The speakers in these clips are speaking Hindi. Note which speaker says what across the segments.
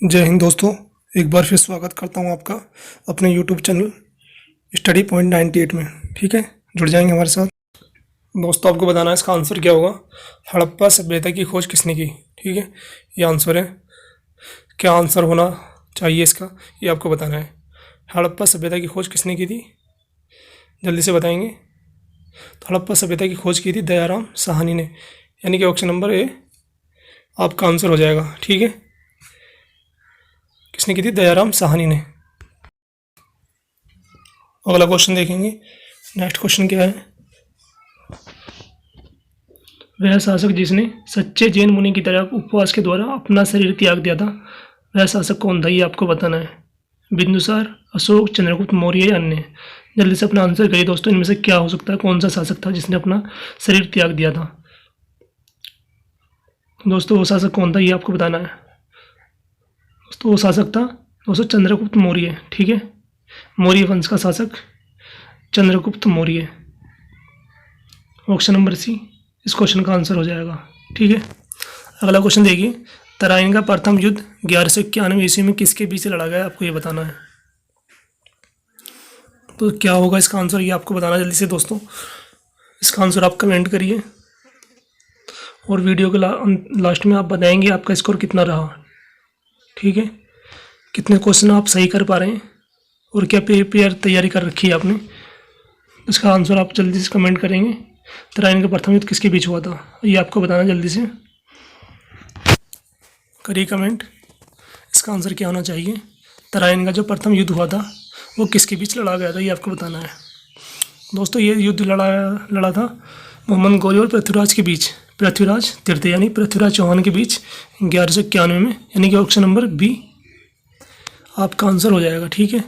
Speaker 1: जय हिंद दोस्तों। एक बार फिर स्वागत करता हूं आपका अपने यूट्यूब चैनल स्टडी पॉइंट 98 में। ठीक है, जुड़ जाएंगे हमारे साथ। दोस्तों, आपको बताना है इसका आंसर क्या होगा। हड़प्पा सभ्यता की खोज किसने की। ठीक है, ये आंसर है। क्या आंसर होना चाहिए इसका, ये आपको बताना है। हड़प्पा सभ्यता की खोज किसने की थी, जल्दी से बताएंगे। तो हड़प्पा सभ्यता की खोज की थी दयाराम साहनी ने, यानी कि ऑप्शन नंबर ए आपका आंसर हो जाएगा। ठीक है, किसने की थी, दयाराम साहनी ने। अगला क्वेश्चन देखेंगे। नेक्स्ट क्वेश्चन क्या है। वह शासक जिसने सच्चे जैन मुनि की तरह उपवास के द्वारा अपना शरीर त्याग दिया था, वह शासक कौन था, ये आपको बताना है। बिंदुसार, अशोक, चंद्रगुप्त मौर्य या अन्य। जल्दी से अपना आंसर करिए दोस्तों, इनमें से क्या हो सकता है, कौन सा शासक था जिसने अपना शरीर त्याग दिया था। दोस्तों, वो शासक कौन था, ये आपको बताना है। दोस्तों, वो शासक था दोस्तों चंद्रगुप्त मौर्य। ठीक है, मौर्य वंश का शासक Chandragupta Maurya. Option number C इस क्वेश्चन का आंसर हो जाएगा। ठीक है, अगला क्वेश्चन देखिए। तराइन का प्रथम युद्ध 1191 ईस्वी में किसके बीच लड़ा गया, आपको ये बताना है। तो क्या होगा इसका आंसर, ये आपको बताना है जल्दी से दोस्तों। इसका आंसर आप कमेंट करिए और वीडियो के लास्ट में आप बताएंगे आपका स्कोर कितना रहा। ठीक है, कितने क्वेश्चन आप सही कर पा रहे हैं और क्या प्रिपेयर तैयारी कर रखी है आपने, इसका आंसर आप जल्दी से कमेंट करेंगे। तराइन का प्रथम युद्ध किसके बीच हुआ था, ये आपको बताना जल्दी से करिए कमेंट। इसका आंसर क्या होना चाहिए। तराइन का जो प्रथम युद्ध हुआ था वो किसके बीच लड़ा गया था, ये आपको बताना है। दोस्तों, ये युद्ध लड़ा था मोहम्मद गौरी और पृथ्वीराज के बीच, पृथ्वीराज तृतीय यानी पृथ्वीराज चौहान के बीच 1191 में, यानी कि ऑप्शन नंबर बी आपका आंसर हो जाएगा। ठीक है,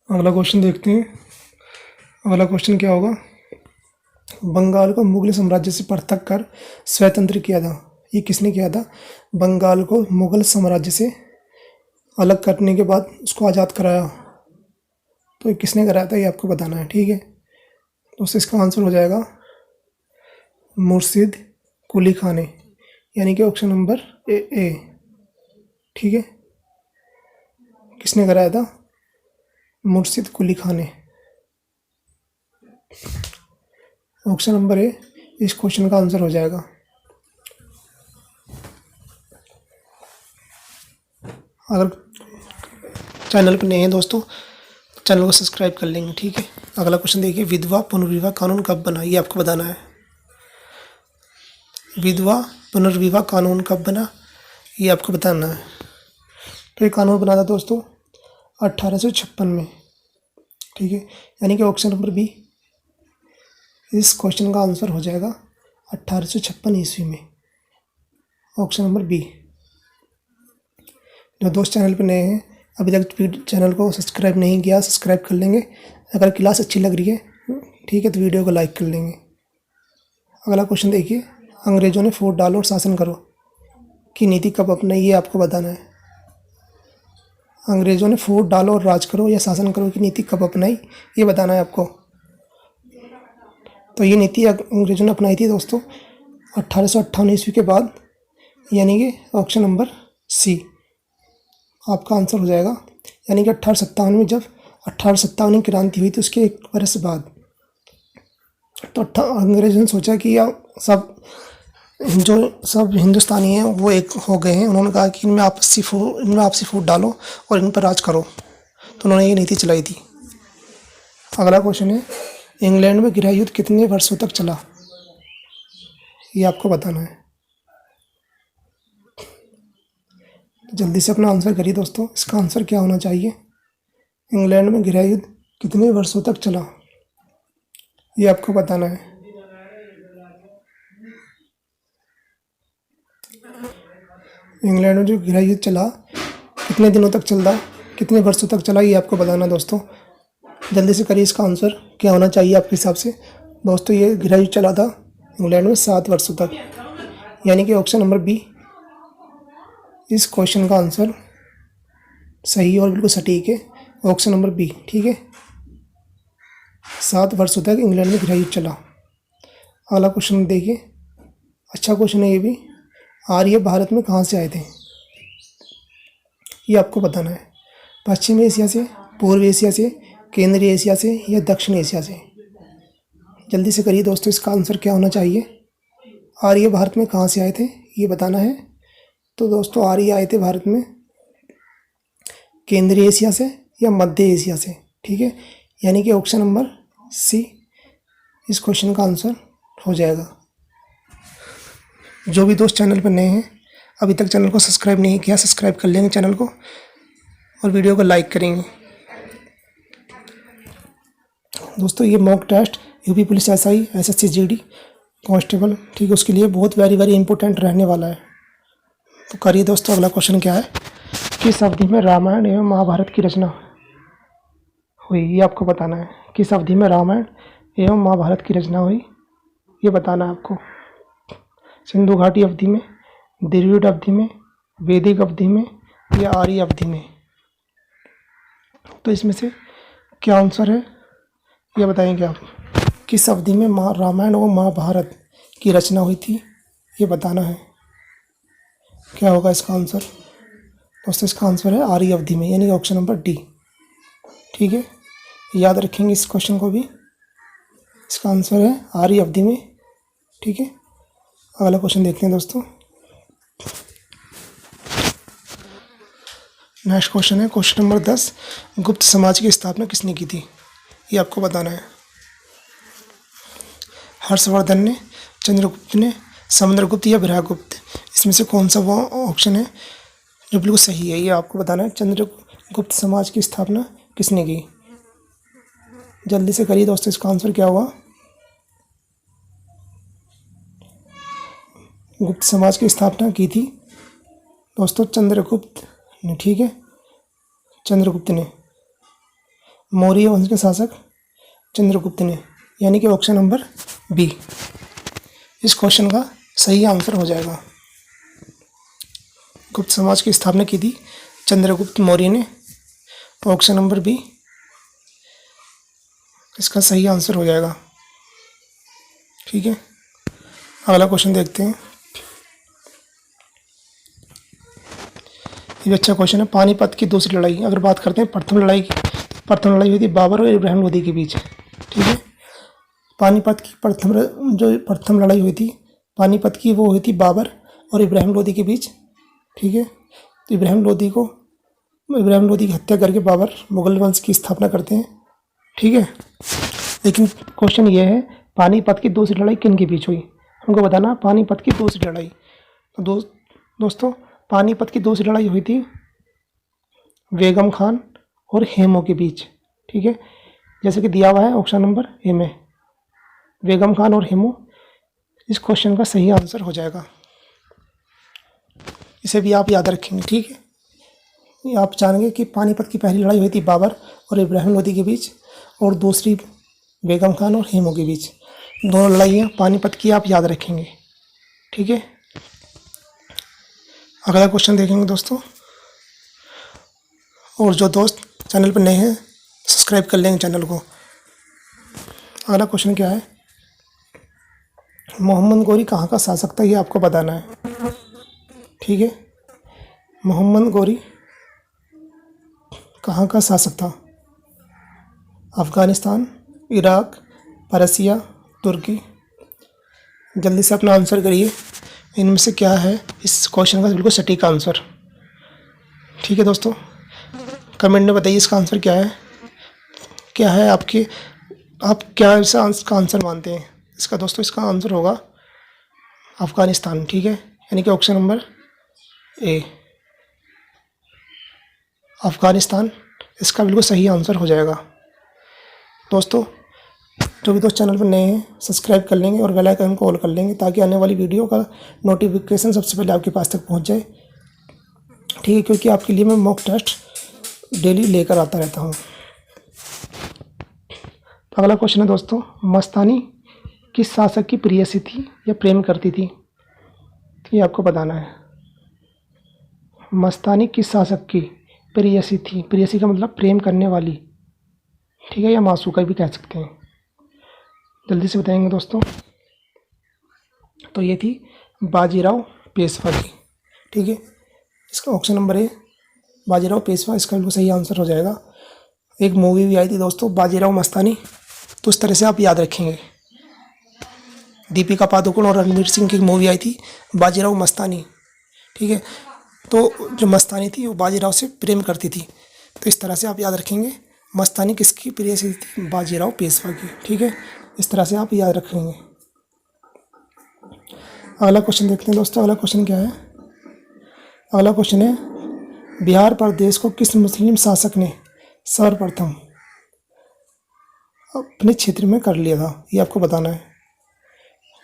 Speaker 1: अगला क्वेश्चन देखते हैं। अगला क्वेश्चन क्या होगा। बंगाल को मुगल साम्राज्य से पृथक कर स्वतंत्र किया था, ये किसने किया था। बंगाल को मुगल साम्राज्य से अलग करने के बाद उसको आज़ाद कराया, तो ये किसने कराया था, ये आपको बताना है। ठीक है, तो इसका आंसर हो जाएगा मुर्शिद कुली खान, यानी कि ऑप्शन नंबर ए। ठीक है, किसने कराया था, मुर्शिद Quli Khan. Option number A इस क्वेश्चन का आंसर हो जाएगा। अगर चैनल पर नए हैं दोस्तों, चैनल को सब्सक्राइब कर लेंगे। ठीक है, अगला क्वेश्चन देखिए। विधवा पुनर्विवाह कानून कब बना, ये आपको बताना है। विधवा पुनर्विवाह कानून कब बना, ये आपको बताना है। तो ये कानून बना था दोस्तों 1856 में। ठीक है, यानी कि ऑप्शन नंबर बी इस क्वेश्चन का आंसर हो जाएगा 1856 ईस्वी में, ऑप्शन नंबर बी। जो दोस्त चैनल पर नए हैं, अभी तक चैनल को सब्सक्राइब नहीं किया, सब्सक्राइब कर लेंगे। अगर क्लास अच्छी लग रही है, ठीक है, तो वीडियो को लाइक कर लेंगे। अगला क्वेश्चन देखिए। अंग्रेजों ने फूट डालो और शासन करो की नीति कब अपनाई, ये आपको बताना है। अंग्रेजों ने फूट डालो और राज करो या शासन करो की नीति कब अपनाई, ये बताना है आपको। तो ये नीति अंग्रेजों ने अपनाई थी दोस्तों 1858 ईस्वी के बाद, यानी कि ऑप्शन नंबर सी आपका आंसर हो जाएगा। यानी कि 1857 में, जब 1857 की क्रांति हुई थी उसके एक वर्ष बाद, तो अंग्रेजों ने सोचा कि या सब हिंदुस्तानी हैं वो एक हो गए हैं। उन्होंने कहा कि इनमें आपसी फूट डालो और इन पर राज करो, तो उन्होंने ये नीति चलाई थी। अगला क्वेश्चन है। इंग्लैंड में गृह युद्ध कितने वर्षों तक चला, ये आपको बताना है। जल्दी से अपना आंसर करिए दोस्तों, इसका आंसर क्या होना चाहिए। इंग्लैंड में गृह युद्ध कितने वर्षों तक चला, ये आपको बताना है। इंग्लैंड में जो गृह युद्ध चला कितने दिनों तक चलता, कितने वर्षों तक चला, ये आपको बताना दोस्तों। जल्दी से करिए, इसका आंसर क्या होना चाहिए आपके हिसाब से। दोस्तों, ये गृह युद्ध चला था इंग्लैंड में 7 वर्षों तक, यानी कि ऑप्शन नंबर बी इस क्वेश्चन का आंसर सही और बिल्कुल सटीक है, ऑप्शन नंबर बी। ठीक है, 7 वर्षों तक इंग्लैंड में गृह युद्ध चला। अगला क्वेश्चन देखिए, अच्छा क्वेश्चन है ये भी। आर्य भारत में कहाँ से आए थे, ये आपको बताना है। पश्चिमी एशिया से, पूर्व एशिया से, केंद्रीय एशिया से या दक्षिण एशिया से। जल्दी से करिए दोस्तों, इसका आंसर क्या होना चाहिए। आर्य भारत में कहाँ से आए थे ये बताना है। तो दोस्तों आर्य आए थे भारत में केंद्रीय एशिया से या मध्य एशिया से, ठीक है। यानी कि ऑप्शन नंबर सी इस क्वेश्चन का आंसर हो जाएगा। जो भी दोस्त चैनल पर नए हैं, अभी तक चैनल को सब्सक्राइब नहीं किया, सब्सक्राइब कर लेंगे चैनल को और वीडियो को लाइक करेंगे। दोस्तों ये mock test UP police SI, SSC GD constable, ठीक है, उसके लिए बहुत वेरी इंपॉर्टेंट रहने वाला है। तो करिए दोस्तों, अगला क्वेश्चन क्या है। किस अवधि में रामायण एवं महाभारत की रचना हुई, ये आपको बताना है। किस अवधि में रामायण एवं महाभारत की रचना हुई, ये बताना है आपको। सिंधु घाटी अवधि में, द्रविड़ अवधि में, वैदिक अवधि में या आर्य अवधि में। तो इसमें से क्या आंसर है ये बताएंगे आप। किस अवधि में रामायण और महाभारत की रचना हुई थी, ये बताना है। क्या होगा इसका आंसर। दोस्तों इसका आंसर है आर्य अवधि में, यानी ऑप्शन नंबर डी, ठीक है। याद रखेंगे इस क्वेश्चन को भी। इसका आंसर है आर्य अवधि में, ठीक है। अगला क्वेश्चन देखते हैं दोस्तों। नेक्स्ट क्वेश्चन है क्वेश्चन नंबर 10। गुप्त समाज की स्थापना किसने की थी, ये आपको बताना है। हर्षवर्धन ने, चंद्रगुप्त ने, समुद्रगुप्त या बृहस्पति। इसमें से कौन सा वो ऑप्शन है जो बिल्कुल सही है, ये आपको बताना है। चंद्रगुप्त समाज की स्थापना किसने की। जल्दी से करिए दोस्तों, इसका आंसर क्या होगा। गुप्त समाज की स्थापना की थी दोस्तों चंद्रगुप्त ने, ठीक है, चंद्रगुप्त ने। मौर्य वंश के शासक चंद्रगुप्त ने, यानी कि ऑप्शन नंबर बी इस क्वेश्चन का सही आंसर हो जाएगा। गुप्त समाज की स्थापना की थी चंद्रगुप्त मौर्य ने, ऑप्शन नंबर बी इसका सही आंसर हो जाएगा, ठीक है। अगला क्वेश्चन देखते हैं। ये अच्छा क्वेश्चन है। पानीपत की दूसरी लड़ाई, अगर बात करते हैं प्रथम लड़ाई की, प्रथम लड़ाई हुई थी बाबर और इब्राहिम लोदी के बीच, ठीक है। पानीपत की प्रथम लड़ाई हुई थी पानीपत की, वो हुई थी बाबर और इब्राहिम लोदी के बीच, ठीक है। तो इब्राहिम लोदी की हत्या करके बाबर मुगल वंश की स्थापना करते हैं, ठीक है। लेकिन क्वेश्चन ये है पानीपत की दूसरी लड़ाई किन के बीच हुई, हमको बताना। पानीपत की दूसरी लड़ाई, तो दोस्तों पानीपत की दूसरी लड़ाई हुई थी बेगम खान और हेमू के बीच, ठीक है। जैसे कि दिया हुआ है ऑप्शन नंबर ए में, बेगम खान और हेमू इस क्वेश्चन का सही आंसर हो जाएगा। इसे भी आप याद रखेंगे, ठीक है। आप जानेंगे कि पानीपत की पहली लड़ाई हुई थी बाबर और इब्राहिम लोदी के बीच, और दूसरी बेगम खान और हेमू के बीच। दोनों लड़ाइयाँ पानीपत की आप याद रखेंगे, ठीक है। अगला क्वेश्चन देखेंगे दोस्तों। और जो दोस्त चैनल पर नए हैं सब्सक्राइब कर लेंगे चैनल को। अगला क्वेश्चन क्या है। मोहम्मद गौरी कहाँ का शासक था, ये आपको बताना है, ठीक है। मोहम्मद गौरी कहाँ का शासक था। अफ़गानिस्तान, इराक, पर्सिया, तुर्की। जल्दी से अपना आंसर करिए, इनमें से क्या है इस क्वेश्चन का बिल्कुल सटीक आंसर, ठीक है दोस्तों। कमेंट में बताइए इसका आंसर क्या है आपके, आप क्या इसका आंसर मानते हैं इसका। दोस्तों इसका आंसर होगा अफ़गानिस्तान, ठीक है, यानी कि ऑप्शन नंबर ए अफ़गानिस्तान इसका बिल्कुल सही आंसर हो जाएगा। दोस्तों जो भी दोस्त चैनल पर नए हैं सब्सक्राइब कर लेंगे और बेल आइकन को ऑल कर लेंगे, ताकि आने वाली वीडियो का नोटिफिकेशन सबसे पहले आपके पास तक पहुंच जाए, ठीक है। क्योंकि आपके लिए मैं मॉक टेस्ट डेली लेकर आता रहता हूं। तो अगला क्वेश्चन है दोस्तों, मस्तानी किस शासक की प्रेयसी थी या प्रेम करती थी, तो ये आपको बताना है। मस्तानी किस शासक की प्रेयसी थी, प्रेयसी का मतलब प्रेम करने वाली, ठीक है, या मासूका भी कह सकते हैं। जल्दी से बताएंगे दोस्तों। तो ये थी बाजीराव पेशवा की, ठीक है। इसका option number A Bajirao Peshwa इसका बिल्कुल सही आंसर हो जाएगा। एक मूवी भी आई थी दोस्तों बाजीराव मस्तानी, तो इस तरह से आप याद रखेंगे। दीपिका पादुकोण और रणवीर सिंह की एक मूवी आई थी बाजीराव मस्तानी, ठीक है। तो जो मस्तानी थी वो बाजीराव से प्रेम करती थी, तो इस तरह से आप याद रखेंगे। मस्तानी किसकी प्रेयसी थी? बाजीराव पेशवा की, ठीक है। इस तरह से आप याद रखेंगे। अगला क्वेश्चन देखते हैं दोस्तों। अगला क्वेश्चन क्या है? अगला क्वेश्चन है बिहार प्रदेश को किस मुस्लिम शासक ने सर्वप्रथम अपने क्षेत्र में कर लिया था? ये आपको बताना है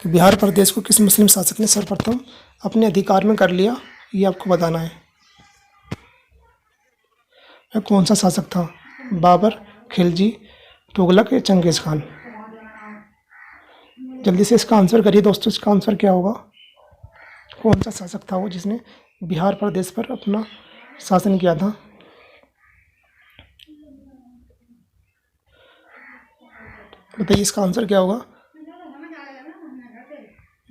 Speaker 1: कि बिहार प्रदेश को किस मुस्लिम शासक ने सर्वप्रथम अपने अधिकार में कर लिया, ये आपको बताना है। वह कौन सा शासक था? बाबर, खिलजी, तुगलक या चंगेज खान? जल्दी से इसका आंसर करिए दोस्तों। इसका आंसर क्या होगा? कौन सा शासक था वो जिसने बिहार प्रदेश पर अपना शासन किया था? बताइए इसका आंसर क्या होगा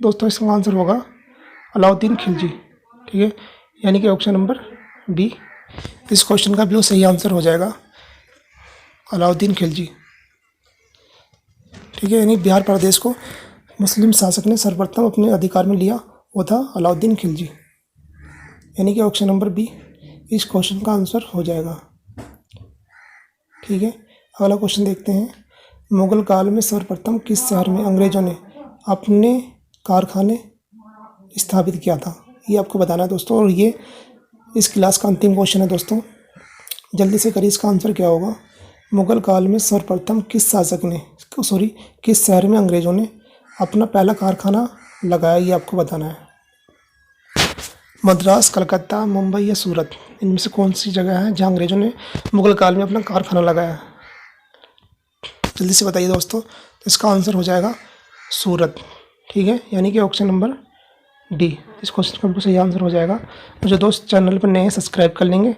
Speaker 1: दोस्तों? इसका आंसर होगा अलाउद्दीन खिलजी, ठीक है। यानी कि ऑप्शन नंबर बी इस क्वेश्चन का बिल्कुल सही आंसर हो जाएगा, अलाउद्दीन खिलजी, ठीक है। यानी बिहार प्रदेश को मुस्लिम शासक ने सर्वप्रथम अपने अधिकार में लिया, वो था अलाउद्दीन खिलजी, यानी कि ऑप्शन नंबर बी इस क्वेश्चन का आंसर हो जाएगा, ठीक है। अगला क्वेश्चन देखते हैं। मुगल काल में सर्वप्रथम किस शहर में अंग्रेजों ने अपने कारखाने स्थापित किया था? ये आपको बताना है दोस्तों, और ये इस क्लास का अंतिम क्वेश्चन है दोस्तों। जल्दी से करिए इसका आंसर क्या होगा? मुगल काल में सर्वप्रथम किस शहर में अंग्रेजों ने अपना पहला कारखाना लगाया, ये आपको बताना है। मद्रास, कलकत्ता, मुंबई या सूरत, इनमें से कौन सी जगह है जहाँ अंग्रेजों ने मुगल काल में अपना कारखाना लगाया? जल्दी से बताइए दोस्तों। तो इसका आंसर हो जाएगा सूरत, ठीक है। यानी कि ऑप्शन नंबर डी इस क्वेश्चन का बिल्कुल सही आंसर हो जाएगा। जो दोस्त चैनल पर नए हैं सब्सक्राइब कर लेंगे।